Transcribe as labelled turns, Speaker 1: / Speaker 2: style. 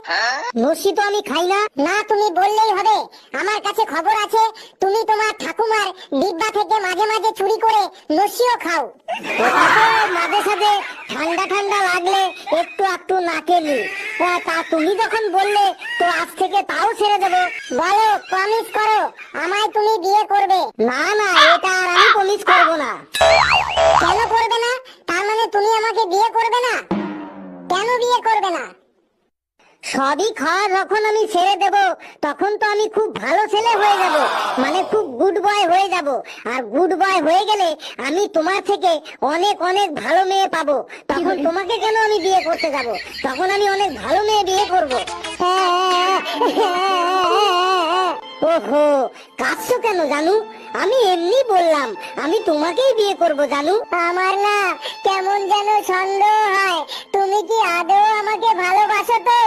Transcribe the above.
Speaker 1: লস্যি তো আমি খাই না।
Speaker 2: না তুমি বললেই হবে, আমার কাছে খবর আছে তুমি তোমার ঠাকুমার ডিব্বা থেকে মাঝে মাঝে চুরি করে লস্যিও খাও।
Speaker 1: ওটা তো মাঝে সাঝে ঠান্ডা ঠান্ডা লাগলে একটু একটু নাকে নি। তা তুমি যখন বললে তো আজ থেকে তাও ছেড়ে দেবো।
Speaker 2: বলো, প্রমিস করো আমায় তুমি বিয়ে করবে।
Speaker 1: না না, এটা আর আমি প্রমিস করবো না।
Speaker 2: কেন করবে না? তার মানে তুমি আমাকে বিয়ে করবে না? কেন বিয়ে করবে না?
Speaker 1: সবই খাওয়া যখন আমি ছেড়ে দেব, তখন তো আমি খুব ভালো ছেলে হয়ে যাব, মানে খুব গুড বয় হয়ে যাব। আর গুড বয় হয়ে গেলে আমি তোমার থেকে অনেক অনেক ভালো মেয়ে পাবো। তখন তোমাকে কেন আমি বিয়ে করতে যাব? তখন আমি অনেক ভালো মেয়ে বিয়ে করব। ওহো, কাঁদছো কেন জানু? আমি এমনি বললাম, আমি তোমাকেই বিয়ে করব জানু।
Speaker 2: আমার না কেমন যেন সন্দেহ হয়, তুমি কি আদৌ আমাকে ভালোবাসো তো?